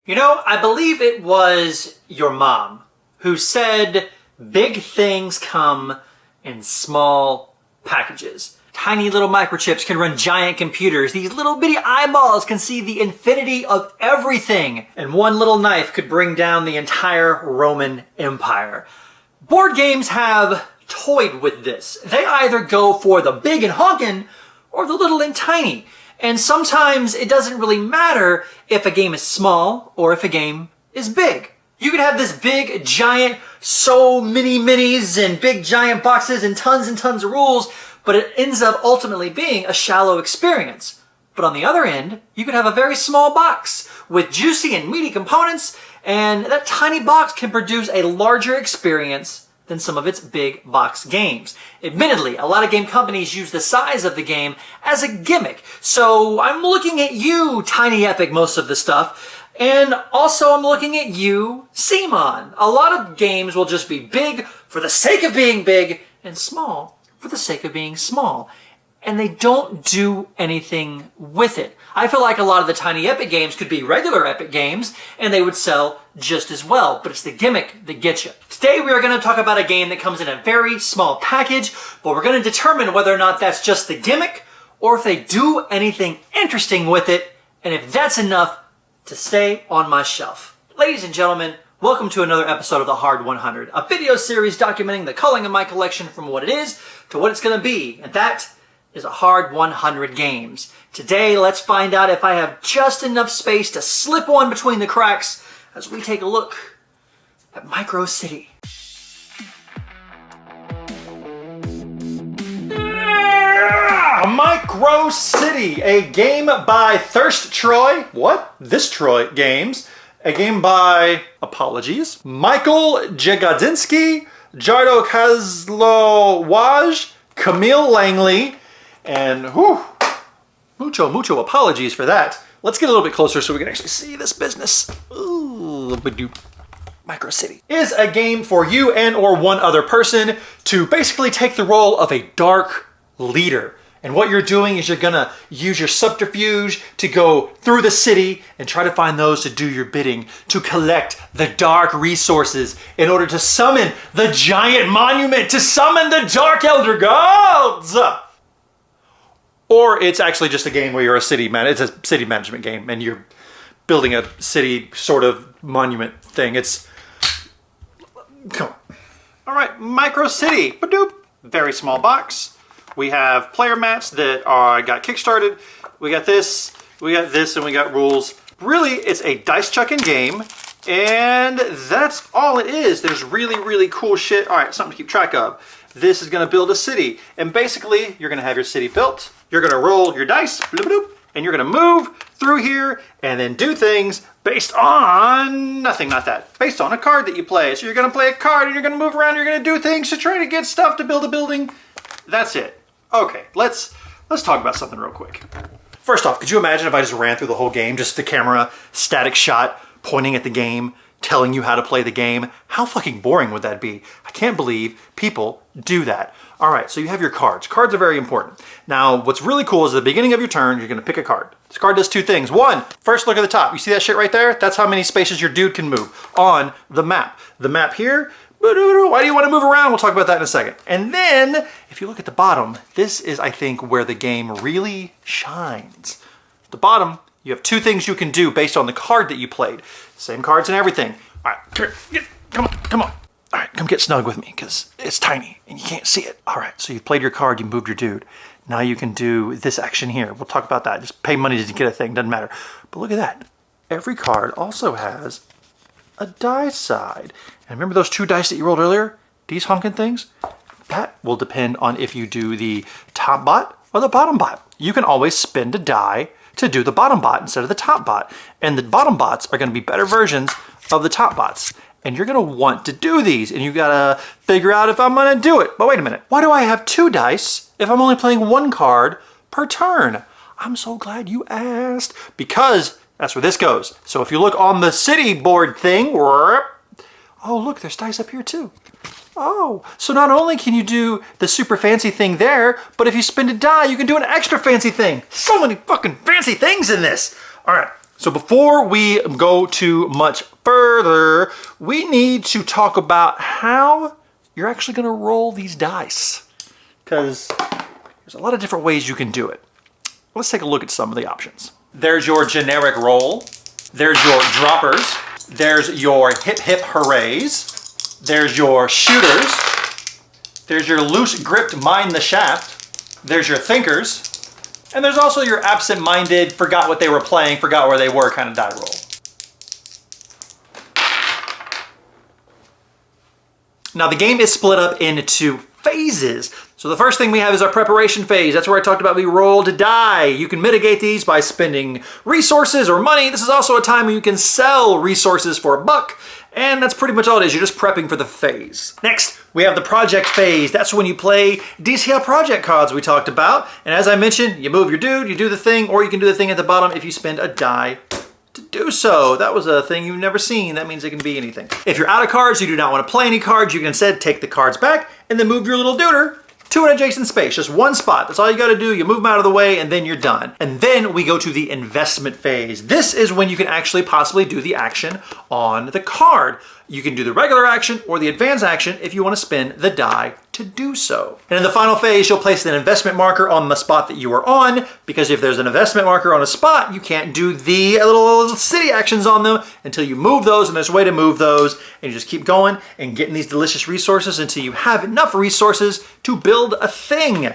You know, I believe it was your mom who said big things come in small packages. Tiny little microchips can run giant computers. These little bitty eyeballs can see the infinity of everything. And one little knife could bring down the entire Roman Empire. Board games have toyed with this. They either go for the big and honkin' or the little and tiny. And sometimes it doesn't really matter if a game is small or if a game is big. You could have this big, giant, so many minis and big, giant boxes and tons of rules, but it ends up ultimately being a shallow experience. But on the other end, you could have a very small box with juicy and meaty components, and that tiny box can produce a larger experience than some of its big box games. Admittedly, a lot of game companies use the size of the game as a gimmick. So I'm looking at you, Tiny Epic, most of the stuff. And also I'm looking at you, Simon. A lot of games will just be big for the sake of being big and small for the sake of being small. And they don't do anything with it. I feel like a lot of the Tiny Epic games could be regular Epic games and they would sell just as well, but it's the gimmick that gets you. Today we are going to talk about a game that comes in a very small package, but we're going to determine whether or not that's just the gimmick or if they do anything interesting with it, and if that's enough to stay on my shelf. Ladies and gentlemen, welcome to another episode of The Hard 100, a video series documenting the culling of my collection from what it is to what it's going to be, and that is a hard 100 games. Today, let's find out if I have just enough space to slip one between the cracks as we take a look at Micro City. Micro City, a game by Thirst Troy. What? This Troy Games. A game by, apologies, Michael Jagodinsky, Jardo Kozlowaj, Camille Langley, and mucho apologies for that. Let's get a little bit closer so we can actually see this business. Ooh, Micro City is a game for you and or one other person to basically take the role of a dark leader. And what you're doing is you're gonna use your subterfuge to go through the city and try to find those to do your bidding, to collect the dark resources in order to summon the giant monument, to summon the Dark Elder Gods! Or it's actually just a game where you're a city man. It's a city management game and you're building a city sort of monument thing. Come on. All right, Micro City. Ba-doop. Very small box. We have player mats that got kickstarted. We got this, and we got rules. Really, it's a dice chucking game, and that's all it is. There's really cool shit. All right, something to keep track of. This is going to build a city, and basically, you're going to have your city built. You're going to roll your dice, bloop, bloop, and you're going to move through here and then do things based on nothing, not that. Based on a card that you play. So you're going to play a card, and you're going to move around. You're going to do things to try to get stuff to build a building. That's it. Okay, let's talk about something real quick. First off, could you imagine if I just ran through the whole game, just the camera, static shot, pointing at the game, telling you how to play the game? How fucking boring would that be? I can't believe people do that. All right, so you have your cards. Cards are very important. Now, what's really cool is at the beginning of your turn, you're gonna pick a card. This card does two things. One, first look at the top. You see that shit right there? That's how many spaces your dude can move on the map. The map here, why do you want to move around? We'll talk about that in a second. And then, if you look at the bottom, this is, I think, where the game really shines. At the bottom, you have two things you can do based on the card that you played. Same cards and everything. All right, come here. Come on. All right, come get snug with me, because it's tiny and you can't see it. All right, so you played your card, you moved your dude. Now you can do this action here. We'll talk about that. Just pay money to get a thing, doesn't matter. But look at that. Every card also has a die side. And remember those two dice that you rolled earlier? These honking things? That will depend on if you do the top bot or the bottom bot. You can always spend a die to do the bottom bot instead of the top bot. And the bottom bots are going to be better versions of the top bots. And you're going to want to do these. And you got to figure out if I'm going to do it. But wait a minute. Why do I have two dice if I'm only playing one card per turn? I'm so glad you asked. Because that's where this goes. So if you look on the city board thing, oh, look, there's dice up here too. Oh, so not only can you do the super fancy thing there, but if you spend a die, you can do an extra fancy thing. So many fucking fancy things in this. All right, So before we go too much further, we need to talk about how you're actually going to roll these dice. Because there's a lot of different ways you can do it. Let's take a look at some of the options. There's your generic roll. There's your droppers. There's your hip hip hoorays. There's your shooters. There's your loose gripped mind the shaft. There's your thinkers. And there's also your absent-minded, forgot what they were playing, forgot where they were kind of die roll. Now the game is split up into phases. So the first thing we have is our preparation phase. That's where I talked about we roll to die. You can mitigate these by spending resources or money. This is also a time when you can sell resources for $1. And that's pretty much all it is. You're just prepping for the phase. Next, we have the project phase. That's when you play DCL project cards we talked about. And as I mentioned, you move your dude, you do the thing, or you can do the thing at the bottom if you spend a die to do so. That was a thing you've never seen. That means it can be anything. If you're out of cards, you do not want to play any cards, you can instead take the cards back and then move your little duder to an adjacent space, just one spot. That's all you gotta do. You move them out of the way and then you're done. And then we go to the investment phase. This is when you can actually possibly do the action on the card. You can do the regular action or the advanced action if you want to spend the die to do so. And in the final phase, you'll place an investment marker on the spot that you are on, because if there's an investment marker on a spot, you can't do the little city actions on them until you move those, and there's a way to move those, and you just keep going and getting these delicious resources until you have enough resources to build a thing.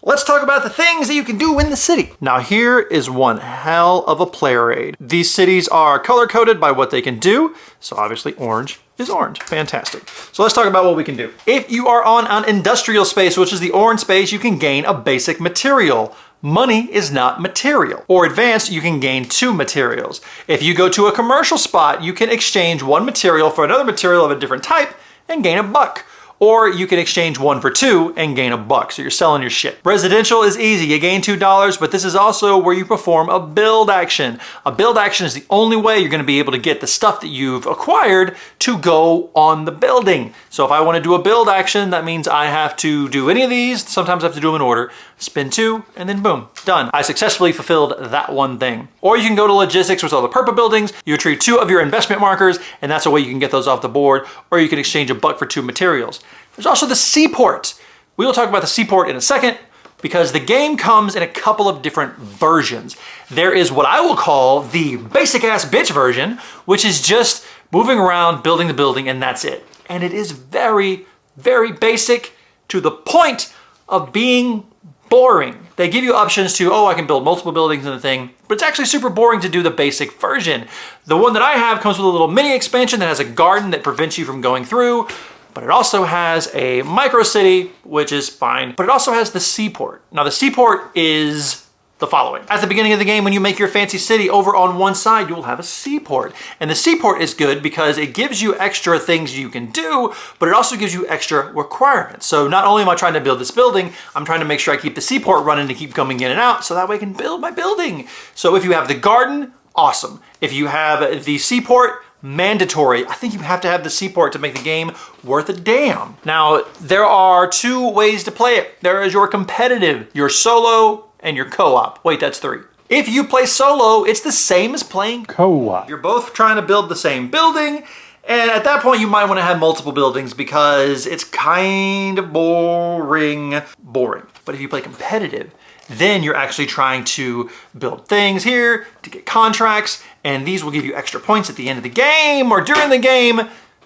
Let's talk about the things that you can do in the city. Now here is one hell of a player aid. These cities are color-coded by what they can do. So obviously orange is orange. Fantastic. So let's talk about what we can do. If you are on an industrial space, which is the orange space, you can gain a basic material. Money is not material. Or advanced, you can gain 2 materials. If you go to a commercial spot, you can exchange 1 material for another material of a different type and gain $1. Or you can exchange 1 for 2 and gain $1. So you're selling your shit. Residential is easy. You gain $2, but this is also where you perform a build action. A build action is the only way you're going to be able to get the stuff that you've acquired to go on the building. So if I want to do a build action, that means I have to do any of these. Sometimes I have to do them in order. Spend 2, and then boom, done. I successfully fulfilled that one thing. Or you can go to logistics with all the purple buildings. You retrieve 2 of your investment markers, and that's a way you can get those off the board. Or you can exchange $1 for 2 materials. There's also the seaport. We will talk about the seaport in a second, because the game comes in a couple of different versions. There is what I will call the basic ass bitch version, which is just moving around, building the building, and that's it. And it is very, very basic to the point of being boring. They give you options to, oh, I can build multiple buildings in the thing, but it's actually super boring to do the basic version. The one that I have comes with a little mini expansion that has a garden that prevents you from going through, but it also has a micro city, which is fine, but it also has the seaport. Now the seaport is the following. At the beginning of the game, when you make your fancy city, over on one side, you'll have a seaport. And the seaport is good because it gives you extra things you can do, but it also gives you extra requirements. So not only am I trying to build this building, I'm trying to make sure I keep the seaport running to keep coming in and out, so that way I can build my building. So if you have the garden, awesome. If you have the seaport, mandatory. I think you have to have the seaport to make the game worth a damn. Now, there are 2 ways to play it. There is your competitive, your solo, and your co-op. Wait, that's 3. If you play solo, it's the same as playing co-op. You're both trying to build the same building, and at that point you might want to have multiple buildings because it's kind of boring. But if you play competitive, then you're actually trying to build things here to get contracts, and these will give you extra points at the end of the game or during the game.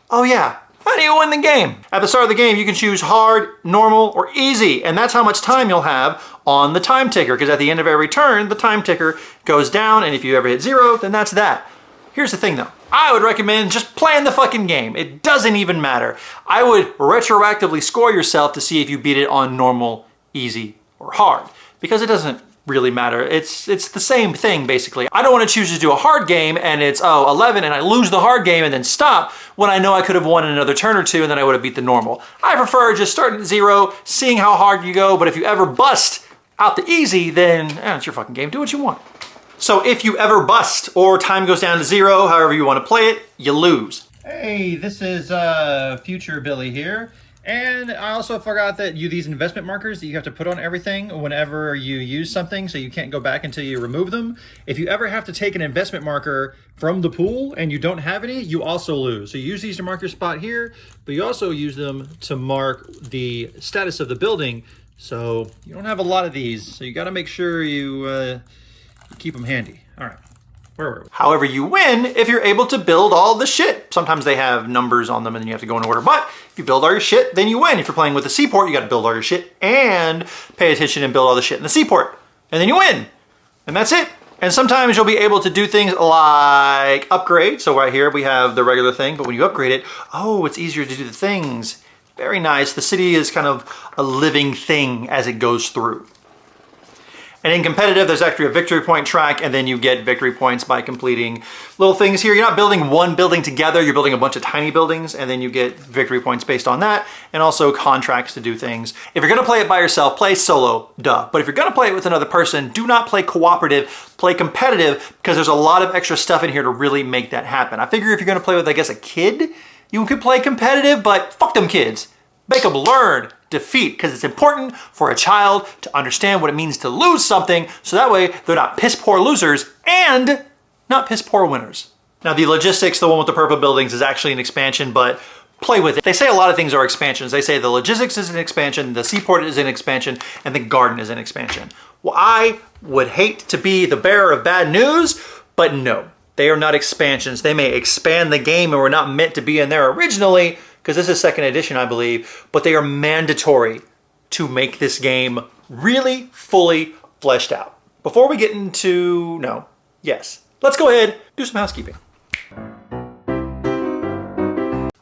Oh yeah, how do you win the game? At the start of the game, you can choose hard, normal, or easy, and that's how much time you'll have on the time ticker, because at the end of every turn, the time ticker goes down, and if you ever hit 0, then that's that. Here's the thing though, I would recommend just playing the fucking game. It doesn't even matter. I would retroactively score yourself to see if you beat it on normal, easy, or hard, because it doesn't really matter. It's the same thing basically. I don't want to choose to do a hard game and it's 11 and I lose the hard game and then stop when I know I could have won in another turn or 2 and then I would have beat the normal. I prefer just starting at 0, seeing how hard you go, but if you ever bust out the easy, then it's your fucking game. Do what you want. So if you ever bust or time goes down to 0, however you want to play it, you lose. Hey, this is future Billy here. And I also forgot that these investment markers that you have to put on everything whenever you use something, so you can't go back until you remove them. If you ever have to take an investment marker from the pool and you don't have any, you also lose. So you use these to mark your spot here, but you also use them to mark the status of the building. So you don't have a lot of these, so you got to make sure you keep them handy. All right. Where were we? However, you win if you're able to build all the shit. Sometimes they have numbers on them and then you have to go in order. But if you build all your shit, then you win. If you're playing with the seaport, you got to build all your shit and pay attention and build all the shit in the seaport. And then you win. And that's it. And sometimes you'll be able to do things like upgrade. So right here we have the regular thing, but when you upgrade it, oh, it's easier to do the things. Very nice. The city is kind of a living thing as it goes through. And in competitive, there's actually a victory point track, and then you get victory points by completing little things here. You're not building one building together, you're building a bunch of tiny buildings, and then you get victory points based on that, and also contracts to do things. If you're gonna play it by yourself, play solo, duh. But if you're gonna play it with another person, do not play cooperative, play competitive, because there's a lot of extra stuff in here to really make that happen. I figure if you're gonna play with, I guess, a kid, you could play competitive, but fuck them kids. Make them learn defeat, because it's important for a child to understand what it means to lose something, so that way they're not piss poor losers and not piss poor winners. Now the logistics, the one with the purple buildings, is actually an expansion, but play with it. They say a lot of things are expansions. They say the logistics is an expansion, the seaport is an expansion, and the garden is an expansion. Well, I would hate to be the bearer of bad news, but no, they are not expansions. They may expand the game and were not meant to be in there originally, because this is second edition, I believe, but they are mandatory to make this game really fully fleshed out. Before we get into, let's go ahead, do some housekeeping.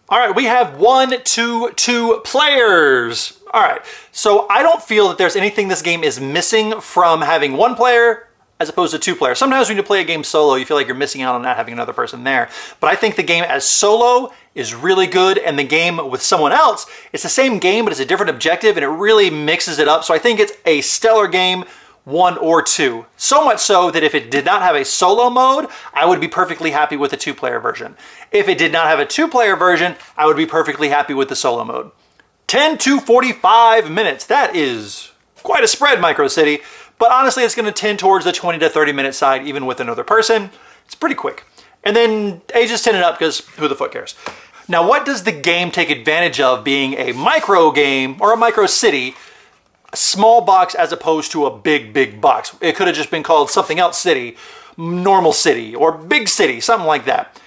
All right, we have 1 to 2 players. All right, so I don't feel that there's anything this game is missing from having 1 player as opposed to 2 players. Sometimes when you play a game solo, you feel like you're missing out on not having another person there. But I think the game as solo is really good, and the game with someone else, it's the same game, but it's a different objective, and it really mixes it up. So I think it's a stellar game, 1 or 2. So much so that if it did not have a solo mode, I would be perfectly happy with the 2-player version. If it did not have a 2-player version, I would be perfectly happy with the solo mode. 10 to 45 minutes. That is quite a spread, Micro City. But honestly, it's going to tend towards the 20 to 30 minute side, even with another person. It's pretty quick. And then ages 10 and up, because who the fuck cares? Now, what does the game take advantage of being a micro game or a micro city, a small box as opposed to a big, big box? It could have just been called something else city, normal city, or big city, something like that.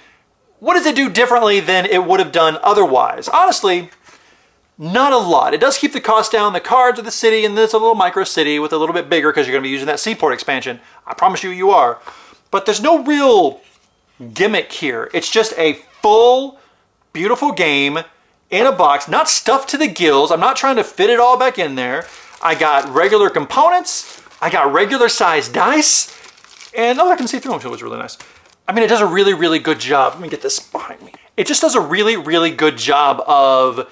What does it do differently than it would have done otherwise? Honestly, not a lot. It does keep the cost down. The cards of the city, and it's a little micro city with a little bit bigger because you're going to be using that seaport expansion. I promise you, you are. But there's no real gimmick here. It's just a full, beautiful game in a box, not stuffed to the gills. I'm not trying to fit it all back in there. I got regular components. I got regular sized dice. And I can see through them, so it was really nice. I mean, it does a really, really good job. Let me get this behind me. It just does a really, really good job of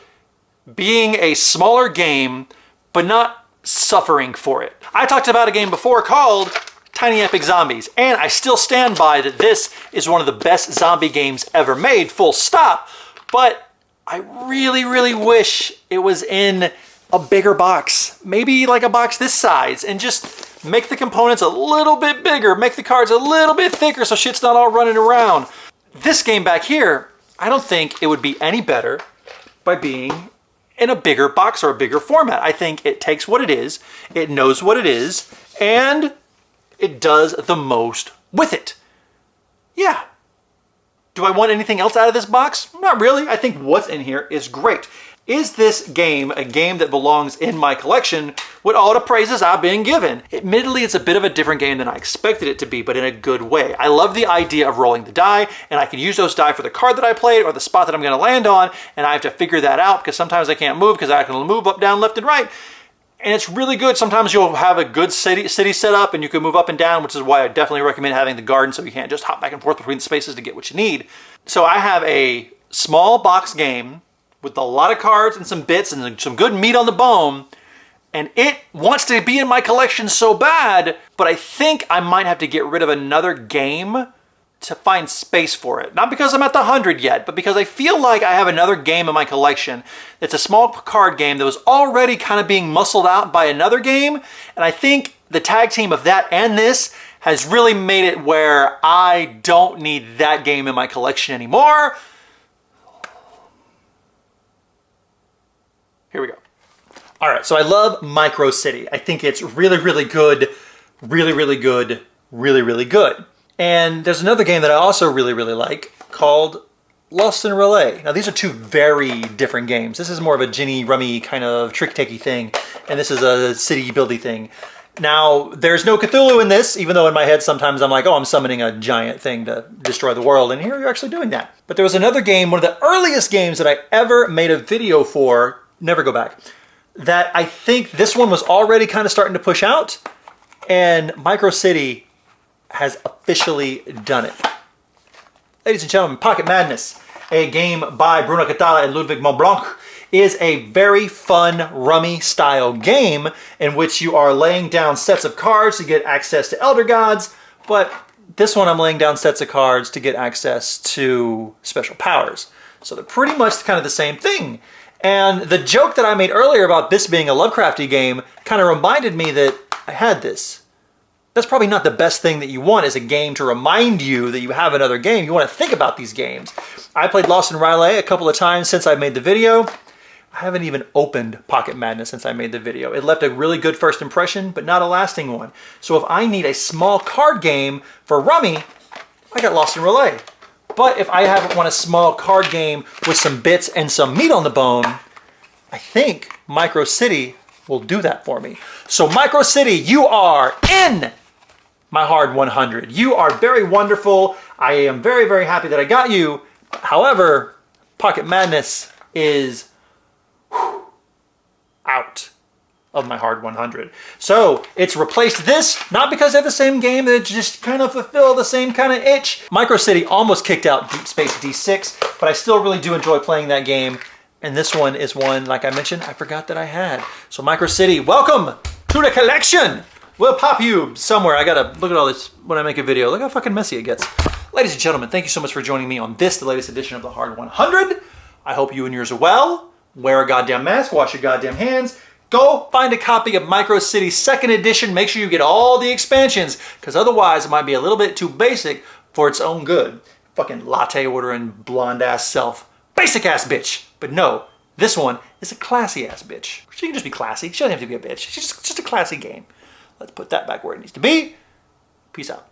being a smaller game, but not suffering for it. I talked about a game before called Tiny Epic Zombies, and I still stand by that this is one of the best zombie games ever made, full stop, but I really, really wish it was in a bigger box. Maybe like a box this size, and just make the components a little bit bigger, make the cards a little bit thicker so shit's not all running around. This game back here, I don't think it would be any better by being in a bigger box or a bigger format. I think it takes what it is, it knows what it is, and it does the most with it. Yeah. Do I want anything else out of this box? Not really. I think what's in here is great. Is this game a game that belongs in my collection with all the praises I've been given? Admittedly, it's a bit of a different game than I expected it to be, but in a good way. I love the idea of rolling the die, and I can use those die for the card that I played or the spot that I'm going to land on, and I have to figure that out because sometimes I can't move because I can move up, down, left, and right. And it's really good. Sometimes you'll have a good city set up and you can move up and down, which is why I definitely recommend having the garden so you can't just hop back and forth between the spaces to get what you need. So I have a small box game with a lot of cards and some bits and some good meat on the bone, and it wants to be in my collection so bad, but I think I might have to get rid of another game to find space for it. Not because I'm at the 100 yet, but because I feel like I have another game in my collection. It's a small card game that was already kind of being muscled out by another game, and I think the tag team of that and this has really made it where I don't need that game in my collection anymore. Here we go. All right, so I love Micro City. I think it's really, really good, really, really good, really, really good. And there's another game that I also really, really like called Lost in Relay. Now, these are two very different games. This is more of a ginny, rummy kind of trick-takey thing, and this is a city-buildy thing. Now, there's no Cthulhu in this, even though in my head sometimes I'm like, oh, I'm summoning a giant thing to destroy the world, and here you're actually doing that. But there was another game, one of the earliest games that I ever made a video for, never go back, that I think this one was already kind of starting to push out, and Micro City has officially done it. Ladies and gentlemen, Pocket Madness, a game by Bruno Catala and Ludwig Montblanc, is a very fun rummy style game in which you are laying down sets of cards to get access to Elder Gods, but this one I'm laying down sets of cards to get access to special powers. So they're pretty much kind of the same thing. And the joke that I made earlier about this being a Lovecrafty game kind of reminded me that I had this. That's probably not the best thing that you want as a game to remind you that you have another game. You want to think about these games. I played Lost in Relay a couple of times since I made the video. I haven't even opened Pocket Madness since I made the video. It left a really good first impression, but not a lasting one. So if I need a small card game for Rummy, I got Lost in Relay. But if I want a small card game with some bits and some meat on the bone, I think Micro City will do that for me. So Micro City, you are in my hard 100. You are very wonderful. I am very, very happy that I got you. However, Pocket Madness is out of my hard 100. So it's replaced this, not because they're the same game, they just kind of fulfill the same kind of itch. Micro City almost kicked out Deep Space D6, but I still really do enjoy playing that game. And this one is one, like I mentioned, I forgot that I had. So Micro City, welcome to the collection. We'll pop you somewhere. I gotta look at all this when I make a video. Look how fucking messy it gets. Ladies and gentlemen, thank you so much for joining me on this, the latest edition of the Hard 100. I hope you and yours are well. Wear a goddamn mask, wash your goddamn hands. Go find a copy of Micro City 2nd edition. Make sure you get all the expansions, because otherwise it might be a little bit too basic for its own good. Fucking latte ordering blonde ass self. Basic ass bitch. But no, this one is a classy ass bitch. She can just be classy. She doesn't have to be a bitch. She's just a classy game. Let's put that back where it needs to be. Peace out.